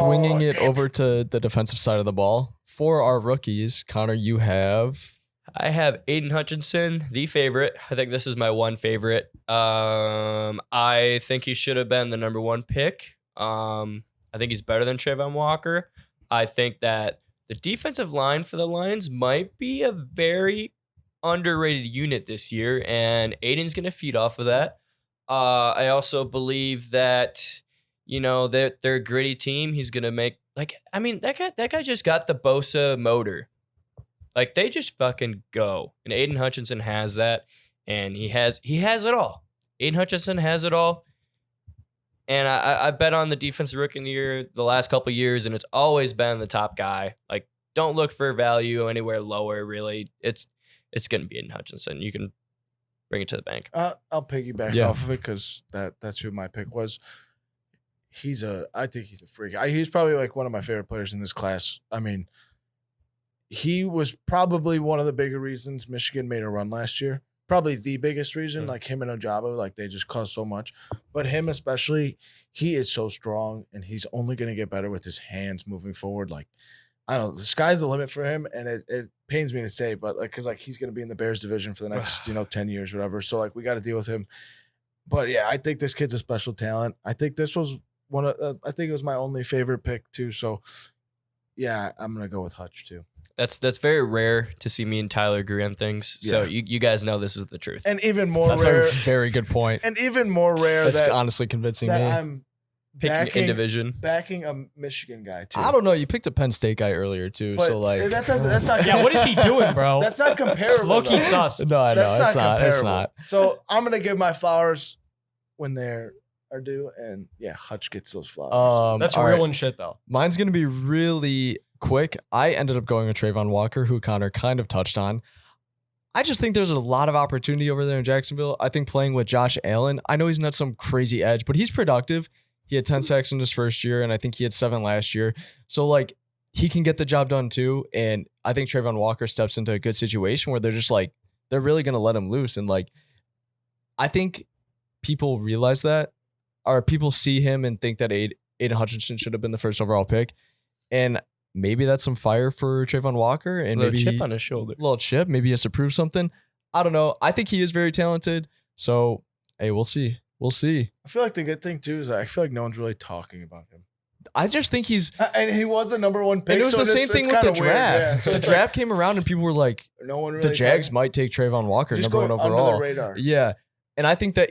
swinging it over to the defensive side of the ball. For our rookies, Connor, you have... I have Aidan Hutchinson, the favorite. I think this is my one favorite. I think he should have been the number one pick. I think he's better than Travon Walker. I think that the defensive line for the Lions might be a very underrated unit this year, and Aiden's going to feed off of that. I also believe that, they're a gritty team. He's going to make, that guy just got the Bosa motor. Like, they just fucking go. And Aidan Hutchinson has that, and he has it all. Aidan Hutchinson has it all. And I bet on the defensive rookie of the year the last couple of years, and it's always been the top guy. Like, don't look for value anywhere lower, really. It's going to be Aidan Hutchinson. You can bring it to the bank. I'll piggyback off of it because that's who my pick was. I think he's a freak. He's probably like one of my favorite players in this class. I mean, he was probably one of the bigger reasons Michigan made a run last year. Probably the biggest reason, like him and Ojabo, like they just caused so much. But him especially, he is so strong, and he's only going to get better with his hands moving forward. Like, I don't know, the sky's the limit for him, and it pains me to say, but because he's going to be in the Bears division for the next 10 years, whatever. So we got to deal with him. But yeah, I think this kid's a special talent. I think this was I think it was my only favorite pick too. So yeah, I'm gonna go with Hutch too. That's very rare to see me and Tyler agree on things. Yeah. So you guys know this is the truth. And even more that's rare. That's a very good point. And even more rare that's honestly convincing me. I'm picking in division. Backing a Michigan guy too. I don't know. You picked a Penn State guy earlier too. But so that's not yeah, what is he doing, bro? That's not comparable. Low-key sus. No, I know. It's not. So I'm gonna give my flowers when they're due, and yeah, Hutch gets those flowers. That's real one shit though. Mine's gonna be really quick. I ended up going with Travon Walker, who Connor kind of touched on. I just think there's a lot of opportunity over there in Jacksonville. I think playing with Josh Allen, I know he's not some crazy edge, but he's productive. He had 10 sacks in his first year, and I think he had 7 last year. So, he can get the job done too. And I think Travon Walker steps into a good situation where they're just they're really going to let him loose. And, I think people realize that, or people see him and think that Aidan Hutchinson should have been the first overall pick. And maybe that's some fire for Travon Walker, and maybe chip on his shoulder. A little chip. Maybe he has to prove something. I don't know. I think he is very talented. So, hey, we'll see. We'll see. I feel like the good thing too is I feel like no one's really talking about him. I just think he's and he was the number one pick. And it was the same thing with the draft. Yeah. The draft came around and people were like, no one really the Jags might take Travon Walker just number 1 overall. Under the radar. Yeah, and I think that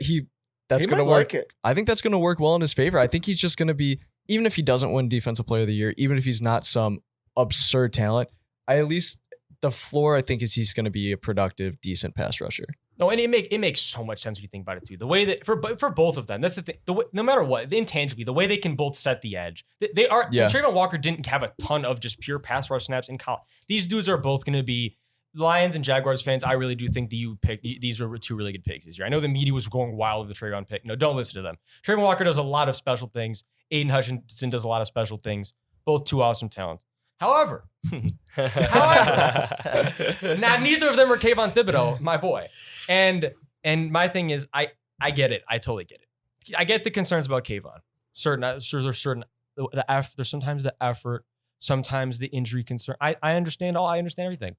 that's going to work. I think that's going to work well in his favor. I think he's just going to be, even if he doesn't win Defensive Player of the Year, even if he's not some absurd talent, at least the floor I think is he's going to be a productive, decent pass rusher. No, and it makes so much sense when you think about it too. The way that for both of them, that's the thing. No matter what, intangibly, the way they can both set the edge, they are. Yeah. Travon Walker didn't have a ton of just pure pass rush snaps in college. These dudes are both going to be Lions and Jaguars fans. I really do think that you picked these were 2 really good picks this year. I know the media was going wild with the Travon pick. No, don't listen to them. Travon Walker does a lot of special things. Aidan Hutchinson does a lot of special things. Both 2 awesome talents. However, now neither of them are Kayvon Thibadeaux, my boy. And my thing is, I get it. I totally get it. I get the concerns about Kayvon. There's sometimes the effort, sometimes the injury concern. I understand everything.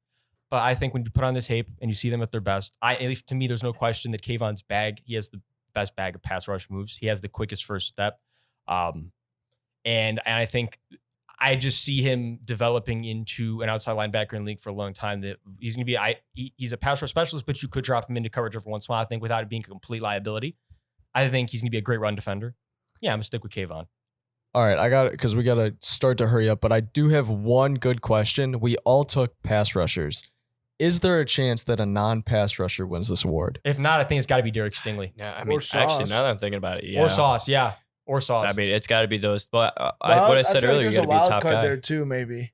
But I think when you put on this tape and you see them at their best, at least to me, there's no question that Kayvon's bag, he has the best bag of pass rush moves. He has the quickest first step. And I think I just see him developing into an outside linebacker in the league for a long time. That he's going to be, he's a pass rush specialist, but you could drop him into coverage every once in a while, I think, without it being a complete liability. I think he's going to be a great run defender. Yeah, I'm going to stick with Kayvon. All right, I got it because we got to start to hurry up, but I do have one good question. We all took pass rushers. Is there a chance that a non-pass rusher wins this award? If not, I think it's got to be Derek Stingley. Yeah, I mean, actually, now that I'm thinking about it, yeah. Or Sauce, yeah. Or Sauce. I mean, it's got to be those. But what I said earlier, you got to be a top guy there too, maybe.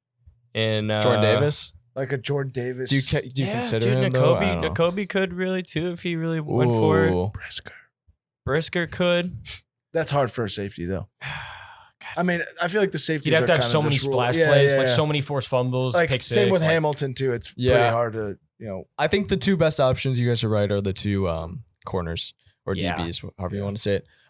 And Jordan Davis, like a Jordan Davis. Do you consider him? Nakobe could really too if he really went for it. Brisker could. That's hard for a safety though. I mean, I feel like the safety. You'd have to have so many splash plays, like so many forced fumbles. Like pick same six, with Hamilton too. It's pretty hard to I think the 2 best options, you guys are right, are the 2 corners or DBs, however you want to say it.